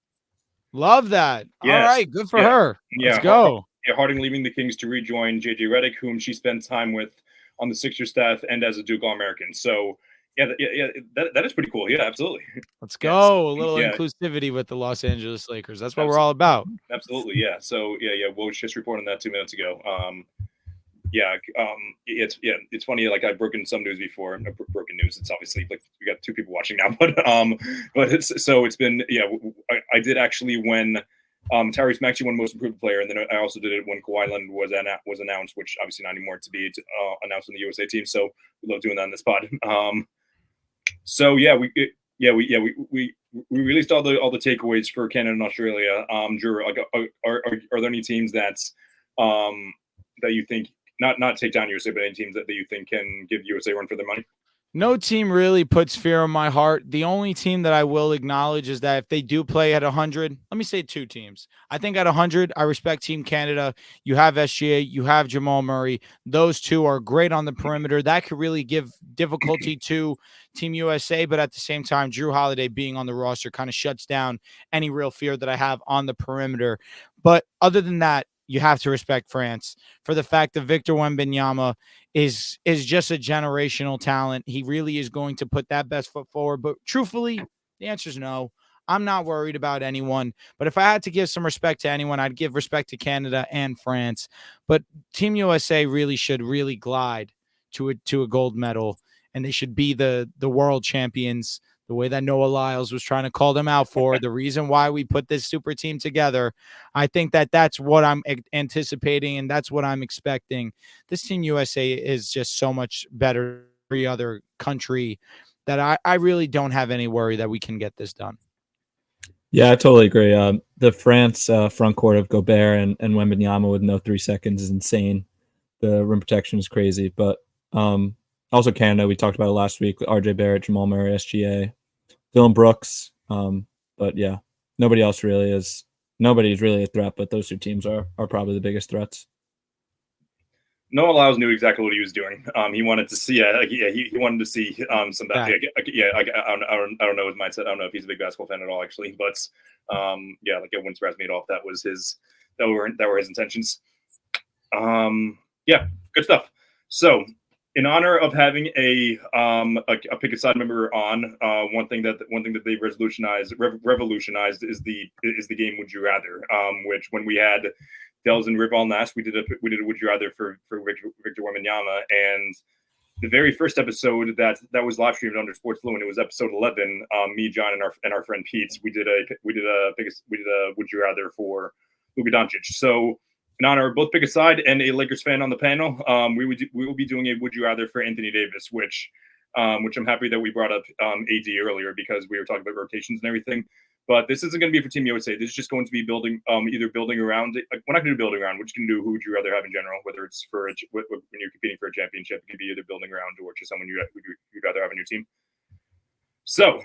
Love that. Yes. All right, good for her. Let's go. Harding leaving the Kings to rejoin JJ Redick, whom she spent time with on the Sixers staff and as a Duke All-American. So that is pretty cool. Yeah, absolutely. Let's go. A little inclusivity with the Los Angeles Lakers. That's what we're all about. Absolutely. Yeah. So Woj just reported that 2 minutes ago. It's funny. Like, I've broken some news before. Broken news. It's obviously like we got 2 people watching now, but it's been I did actually when Tyrese Maxey won Most Improved Player, and then I also did it when Kawhi Leonard was announced, which obviously not anymore to be announced on the USA team. So we love doing that in this pod. We released all the takeaways for Canada and Australia. Drew, like, are there any teams that you think, not take down USA, but any teams that you think can give USA a run for their money? No team really puts fear in my heart. The only team that I will acknowledge is that if they do play at 100, let me say 2 teams. I think at 100, I respect Team Canada. You have SGA, you have Jamal Murray. Those 2 are great on the perimeter. That could really give difficulty to Team USA, but at the same time, Drew Holiday being on the roster kind of shuts down any real fear that I have on the perimeter. But other than that, you have to respect France for the fact that Victor Wembanyama is just a generational talent. He really is going to put that best foot forward. But truthfully, the answer is no. I'm not worried about anyone. But if I had to give some respect to anyone, I'd give respect to Canada and France. But Team USA really should glide to a gold medal, and they should be the world champions, the way that Noah Lyles was trying to call them out for, the reason why we put this super team together. I think that that's what I'm anticipating, and that's what I'm expecting. This Team USA is just so much better than every other country that I really don't have any worry that we can get this done. Yeah, I totally agree. The France front court of Gobert and Wembanyama with no 3 seconds is insane. The rim protection is crazy. But also Canada, we talked about it last week with RJ Barrett, Jamal Murray, SGA, Dylan Brooks. But yeah, nobody's really a threat, but those two teams are probably the biggest threats. Noah Lyles knew exactly what he was doing. He wanted to see, he wanted to see some. I don't know his mindset. I don't know if he's a big basketball fan at all, actually. But it wouldn't surprise me at all if that was that were his intentions. Good stuff. So, in honor of having a pick a side member on, one thing that they've revolutionized is the game Would You Rather, which when we had Dels and Rival last, we did a Would You Rather for Victor Wembanyama, and the very first episode that was live streamed under Sports Fluent, it was episode 11. Me, John, and our friend Pete, we did a Would You Rather for Luka Doncic. So in honor of both Pick a Side and a Lakers fan on the panel, we will be doing a Would You Rather for Anthony Davis, which I'm happy that we brought up AD earlier because we were talking about rotations and everything. But this isn't going to be for Team USA. This is just going to be building around. We're not going to do building around. We're just going to do who would you rather have in general, whether it's when you're competing for a championship, it can be either building around or just someone you'd rather have on your team. So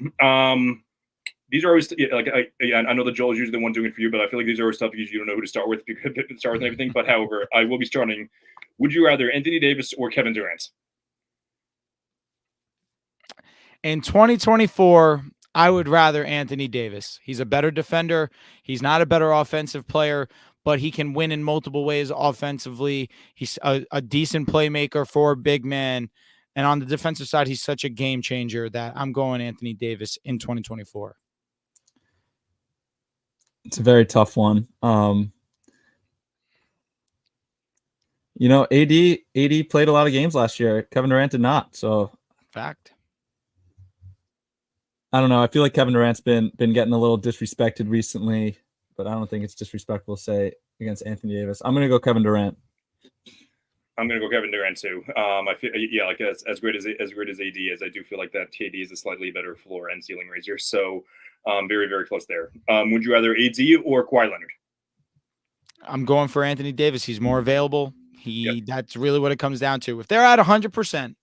these are always I know that Joel is usually the one doing it for you, but I feel like these are always tough because you don't know who to start with and everything. But however, I will be starting. Would you rather Anthony Davis or Kevin Durant? In 2024, I would rather Anthony Davis. He's a better defender. He's not a better offensive player, but he can win in multiple ways offensively. He's a decent playmaker for a big man. And on the defensive side, he's such a game changer that I'm going Anthony Davis in 2024. It's a very tough one. AD played a lot of games last year. Kevin Durant did not. So fact. I don't know. I feel like Kevin Durant's been getting a little disrespected recently, but I don't think it's disrespectful to say against Anthony Davis. I'm going to go Kevin Durant. I'm going to go Kevin Durant too. I feel as great as AD is, I do feel like that KD is a slightly better floor and ceiling raiser. So very, very close there. Would you rather AD or Kawhi Leonard? I'm going for Anthony Davis. He's more available. That's really what it comes down to. If they're at 100%,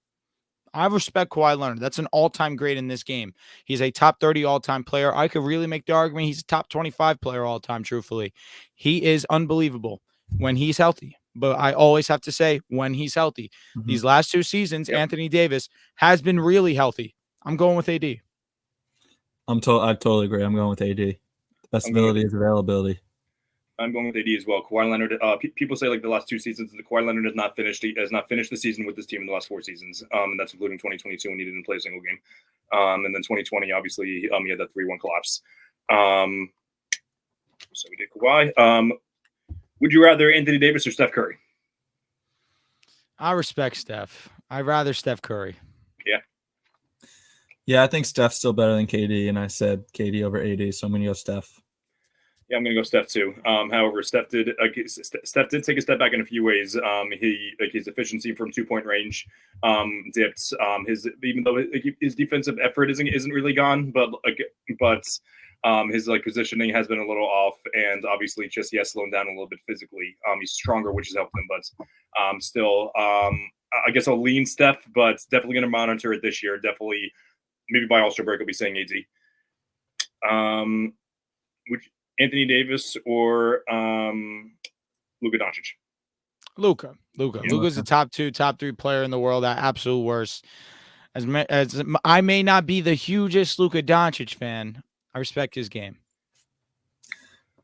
I respect Kawhi Leonard. That's an all-time great in this game. He's a top 30 all-time player. I could really make the argument he's a top 25 player all-time, truthfully. He is unbelievable when he's healthy. But I always have to say when he's healthy. Mm-hmm. These last 2 seasons, Anthony Davis has been really healthy. I'm going with AD. I totally agree. I'm going with AD. Best ability is availability. I'm going with AD as well. Kawhi Leonard. People say like the last 2 seasons, the Kawhi Leonard has not finished the season with this team in the last 4 seasons. And that's including 2022 when he didn't play a single game. And then 2020, obviously, he had that 3-1 collapse. So we did Kawhi. Would you rather Anthony Davis or Steph Curry? I respect Steph. I'd rather Steph Curry. Yeah. Yeah, I think Steph's still better than KD, and I said KD over AD, so I'm going to go Steph. Yeah, I'm going to go Steph too. However, Steph did take a step back in a few ways. His efficiency from 2-point range dipped. Even though his defensive effort isn't really gone, but his positioning has been a little off, and obviously just he has slowed down a little bit physically. He's stronger, which has helped him, but still, I guess I'll lean Steph, but definitely going to monitor it this year. Definitely, maybe by All-Star break, I'll be saying AD. Anthony Davis or Luka Doncic? Luka. Luka's a top 2, top 3 player in the world at absolute worst. As I may not be the hugest Luka Doncic fan, I respect his game.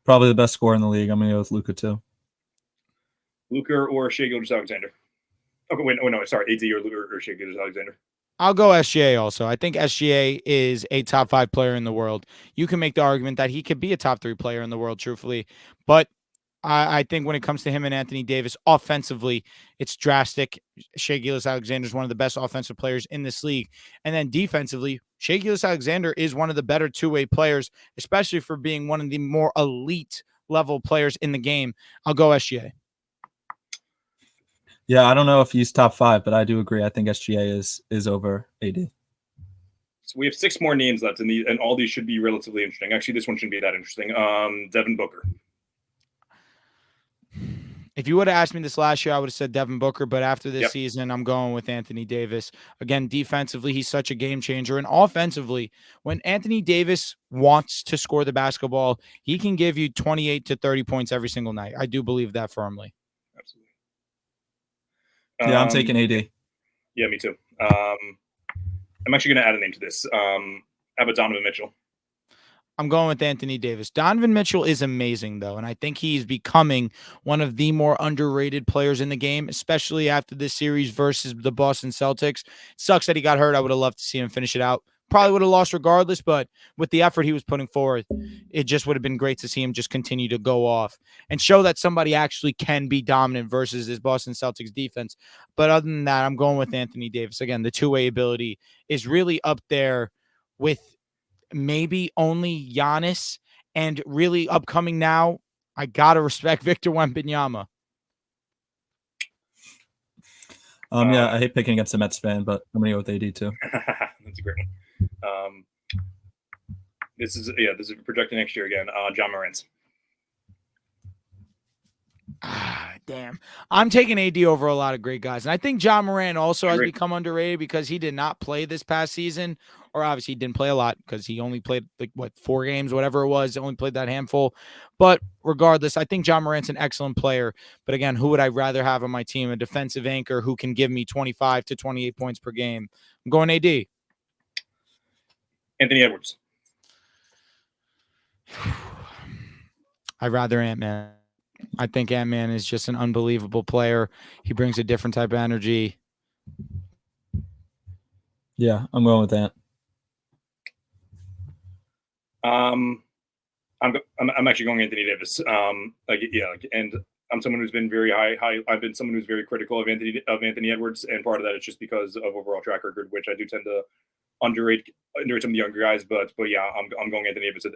Probably the best scorer in the league. I'm going to go with Luka too. Luka or Shai Gilgeous-Alexander? Okay, wait, no, sorry, AD or Luka or Shai Gilgeous-Alexander? I'll go SGA also. I think SGA is a top 5 player in the world. You can make the argument that he could be a top 3 player in the world, truthfully. But I think when it comes to him and Anthony Davis, offensively, it's drastic. Shai Gilgeous-Alexander is one of the best offensive players in this league. And then defensively, Shai Gilgeous-Alexander is one of the better two-way players, especially for being one of the more elite level players in the game. I'll go SGA. Yeah, I don't know if he's top 5, but I do agree. I think SGA is over AD. So we have 6 more names left, and all these should be relatively interesting. Actually, this one shouldn't be that interesting. Devin Booker. If you would have asked me this last year, I would have said Devin Booker, but after this season, I'm going with Anthony Davis. Again, defensively, he's such a game changer. And offensively, when Anthony Davis wants to score the basketball, he can give you 28 to 30 points every single night. I do believe that firmly. Absolutely. Yeah, I'm taking AD. Yeah, me too. I'm actually going to add a name to this. How about Donovan Mitchell? I'm going with Anthony Davis. Donovan Mitchell is amazing, though, and I think he's becoming one of the more underrated players in the game, especially after this series versus the Boston Celtics. Sucks that he got hurt. I would have loved to see him finish it out. Probably would have lost regardless, but with the effort he was putting forward, it just would have been great to see him just continue to go off and show that somebody actually can be dominant versus this Boston Celtics defense. But other than that, I'm going with Anthony Davis. Again, the two-way ability is really up there with maybe only Giannis, and really upcoming now, I got to respect Victor Wembanyama. Yeah, I hate picking against a Mets fan, but I'm going to go with AD too. That's a great one. This is projected next year again. John Morant. Damn. I'm taking AD over a lot of great guys. And I think John Morant also has become underrated because he did not play this past season, or obviously he didn't play a lot because he only played 4 games, whatever it was, only played that handful. But regardless, I think John Morant's an excellent player. But again, who would I rather have on my team? A defensive anchor who can give me 25 to 28 points per game. I'm going AD. Anthony Edwards. I'd rather Ant-Man. I think Ant-Man is just an unbelievable player. He brings a different type of energy. Yeah, I'm going with that. I'm actually going Anthony Davis. And I'm someone who's been very high. I've been someone who's very critical of Anthony Edwards, and part of that is just because of overall track record, which I do tend to underrate some of the younger guys. But yeah, I'm going Anthony Davis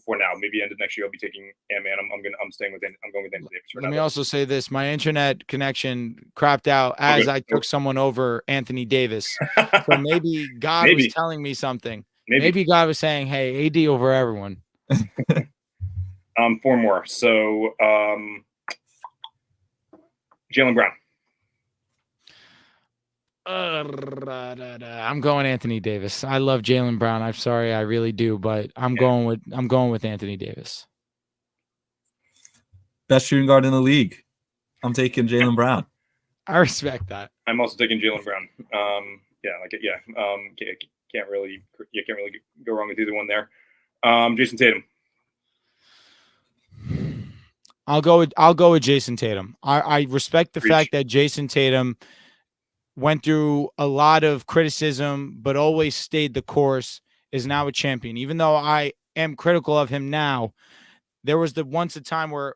for now. Maybe end of next year I'll be taking Ant-Man. I'm staying with I'm going with Anthony Davis. Let me also say this: my internet connection crapped out as I took someone over Anthony Davis. So maybe God was telling me something. Maybe God was saying, "Hey, AD over everyone." 4 more. So Jaylen Brown. I'm going Anthony Davis. I love Jaylen Brown. I'm sorry, I really do, but I'm going with Anthony Davis. Best shooting guard in the league. I'm taking Jaylen Brown. I respect that. I'm also taking Jaylen Brown. Can't really go wrong with either one there. Jason Tatum. I'll go with Jason Tatum. I respect the fact that Jason Tatum went through a lot of criticism, but always stayed the course, is now a champion. Even though I am critical of him now, there was once a time where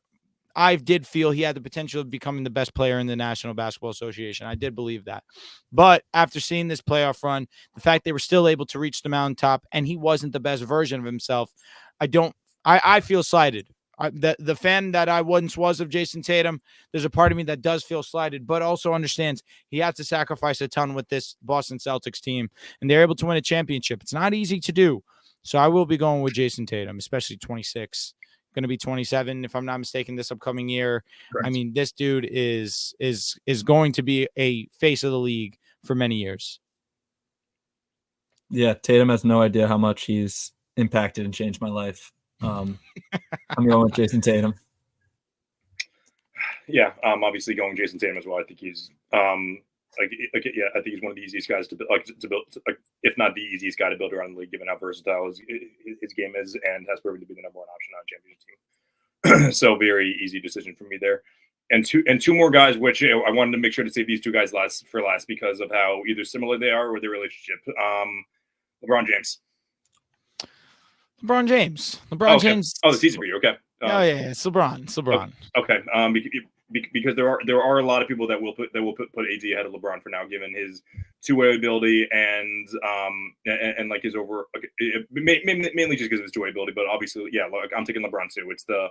I did feel he had the potential of becoming the best player in the National Basketball Association. I did believe that. But after seeing this playoff run, the fact they were still able to reach the mountaintop and he wasn't the best version of himself, I feel slighted. The fan that I once was of Jason Tatum, there's a part of me that does feel slighted, but also understands he had to sacrifice a ton with this Boston Celtics team, and they're able to win a championship. It's not easy to do. So I will be going with Jason Tatum, especially 26. Going to be 27, if I'm not mistaken, this upcoming year. Correct. I mean, this dude is going to be a face of the league for many years. Yeah, Tatum has no idea how much he's impacted and changed my life. I'm going with Jason Tatum. Yeah, I'm obviously going Jason Tatum as well. I think he's I think he's one of the easiest guys to build, if not the easiest guy to build around the league, given how versatile his game is, and has proven to be the number one option on a championship team. So very easy decision for me there. And two more guys, which I wanted to make sure to save these 2 guys last because of how either similar they are or their relationship. LeBron James. LeBron James. LeBron Okay. James. Oh, it's easy for you. Okay. Oh yeah, it's LeBron. It's LeBron. Okay. Because there are a lot of people that will put AD ahead of LeBron for now, given his two-way ability and like his mainly just because of his two-way ability, but obviously, yeah, look, I'm taking LeBron too. It's the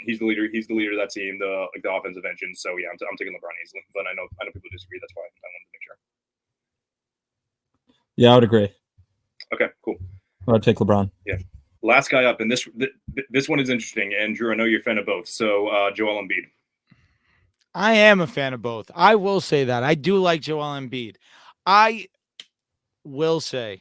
he's the leader of that team, the offensive engine. So yeah, I'm taking LeBron easily. But I know people disagree. That's why I wanted to make sure. Yeah, I would agree. Okay, cool. I'd take LeBron. Yeah. Last guy up, and this one is interesting. And Drew, I know you're a fan of both. So Joel Embiid. I am a fan of both. I will say that. I do like Joel Embiid. I will say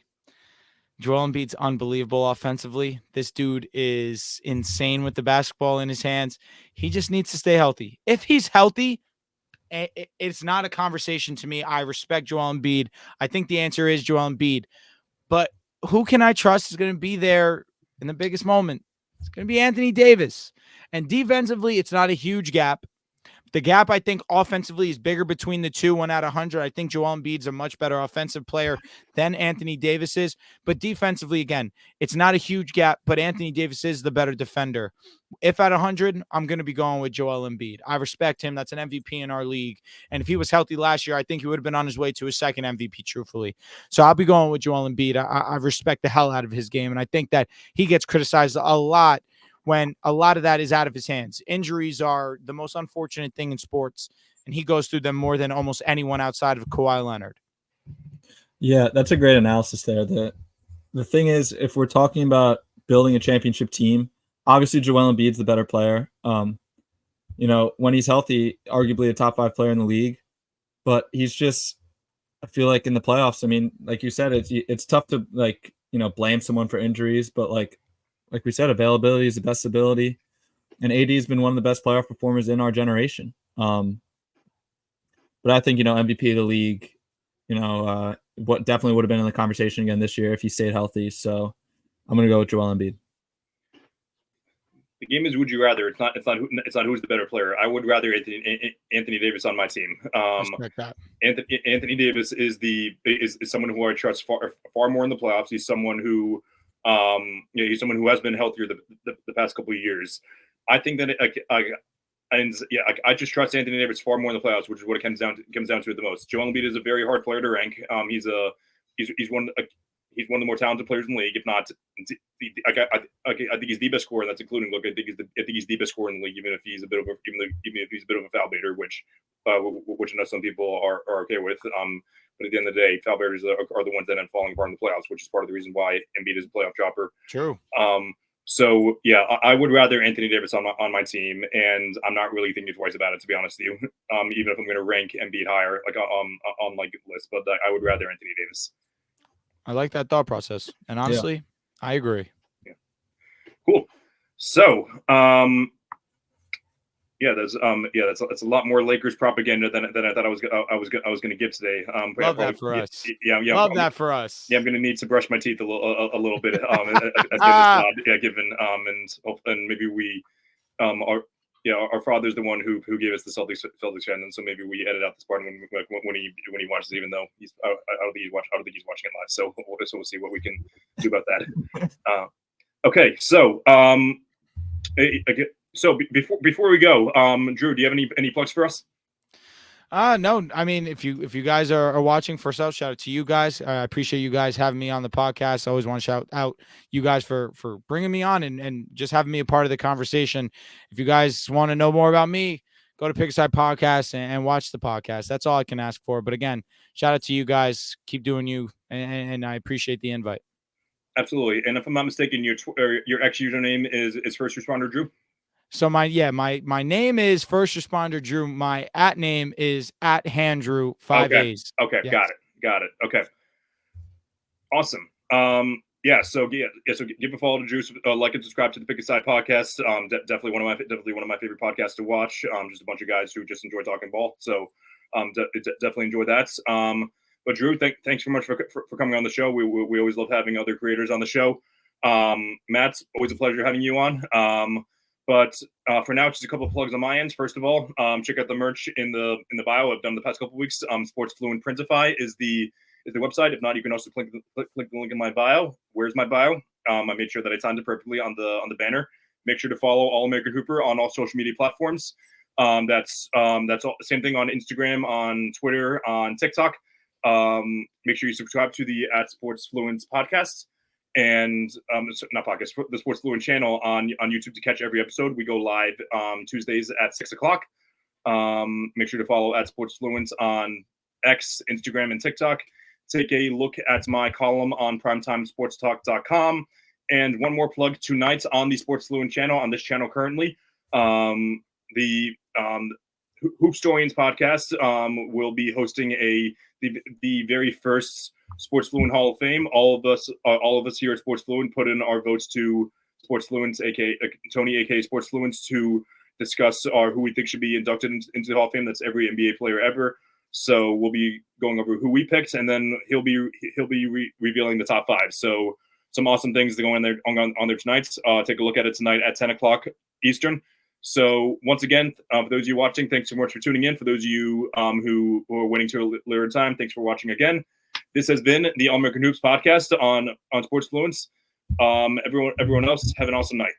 Joel Embiid's unbelievable offensively. This dude is insane with the basketball in his hands. He just needs to stay healthy. If he's healthy, it's not a conversation to me. I respect Joel Embiid. I think the answer is Joel Embiid. But who can I trust is going to be there in the biggest moment? It's going to be Anthony Davis. And defensively, it's not a huge gap. The gap, I think, offensively is bigger between the two. 1 out of 100. I think Joel Embiid's a much better offensive player than Anthony Davis is. But defensively, again, it's not a huge gap, but Anthony Davis is the better defender. If at 100, I'm going to be going with Joel Embiid. I respect him. That's an MVP in our league. And if he was healthy last year, I think he would have been on his way to his second MVP, truthfully. So I'll be going with Joel Embiid. I respect the hell out of his game. And I think that he gets criticized a lot when a lot of that is out of his hands. Injuries are the most unfortunate thing in sports, and he goes through them more than almost anyone outside of Kawhi Leonard. Yeah, that's a great analysis there. The thing is, if we're talking about building a championship team, obviously Joel Embiid's the better player. When he's healthy, arguably a top 5 player in the league, but he's just, I feel like in the playoffs, I mean, like you said, it's tough to blame someone for injuries, but like we said, availability is the best ability, and AD has been one of the best playoff performers in our generation. But I think, MVP of the league, what definitely would have been in the conversation again this year if he stayed healthy. So I'm going to go with Joel Embiid. The game is would you rather. It's not who's the better player. I would rather Anthony Davis on my team. Respect that. Anthony Davis is someone who I trust far more in the playoffs. He's someone who he's someone who has been healthier the past couple of years. I think that I just trust Anthony Davis far more in the playoffs, which is what it comes down to the most. Joel Embiid is a very hard player to rank. He's one of the more talented players in the league, if not. I think he's the best scorer. That's including look. I think he's the best scorer in the league, even if he's a bit of a foul baiter, which I know some people are okay with. But at the end of the day, foul baiters are the ones that end falling apart in the playoffs, which is part of the reason why Embiid is a playoff dropper. True. So yeah, I would rather Anthony Davis on my team, and I'm not really thinking twice about it, to be honest with you. Even if I'm going to rank Embiid higher, like on my list, but I would rather Anthony Davis. I like that thought process, and honestly, I agree. Yeah. Cool. So, that's a lot more Lakers propaganda than I thought I was going to give today. Love that for us. Yeah. Love that for us. Yeah, I'm going to need to brush my teeth a little bit. Given and maybe we our father's the one who gave us the Celtics fan, and so maybe we edit out this part when he watches, even though I don't think he's watching it live. So we'll see what we can do about that. Okay, so before we go, Drew, do you have any plugs for us? No. I mean, if you guys are watching, first out, shout out to you guys. I appreciate you guys having me on the podcast. I always want to shout out you guys for bringing me on and just having me a part of the conversation. If you guys want to know more about me, go to Pick a Side Podcast and watch the podcast. That's all I can ask for. But again, shout out to you guys. Keep doing you, and I appreciate the invite. Absolutely. And if I'm not mistaken, your ex username is First Responder Drew. So my name is First Responder Drew. My @ name is @Handrew 5 A's. Okay, yes. Got it. Okay, awesome. So give a follow to Drew. Like and subscribe to the Pick a Side podcast. Definitely one of my favorite podcasts to watch. Just a bunch of guys who just enjoy talking ball. So definitely enjoy that. But Drew, thanks very much for coming on the show. We always love having other creators on the show. Matt, always a pleasure having you on. But for now, just a couple of plugs on my end. First of all, check out the merch in the bio. I've done the past couple of weeks. Sports Fluent Printify is the website. If not, you can also click the link in my bio. Where's my bio? I made sure that I timed it perfectly on the banner. Make sure to follow All American Hooper on all social media platforms. That's all, the same thing on Instagram, on Twitter, on TikTok. Make sure you subscribe to the @SportsFluence podcast and not podcast, the Sports Fluent channel on YouTube to catch every episode. We go live Tuesdays at 6:00. Make sure to follow @SportsFluence on X, Instagram, and TikTok. Take a look at my column on primetimesportstalk.com. And one more plug tonight on the Sports Fluent channel, on this channel currently. The Hoopstorians podcast will be hosting the very first Sports Fluent Hall of Fame. All of us here at Sports Fluent put in our votes to Sports Fluent, aka Tony, aka Sports Fluent, to discuss who we think should be inducted into the Hall of Fame. That's every NBA player ever. So we'll be going over who we picked, and then he'll be revealing the top 5. So some awesome things to go on there tonight. Take a look at it tonight at 10:00 Eastern. So once again, for those of you watching, thanks so much for tuning in. For those of you who are waiting to a later time, thanks for watching again. This has been the All American Hoops podcast on Sports Fluence. Everyone else, have an awesome night.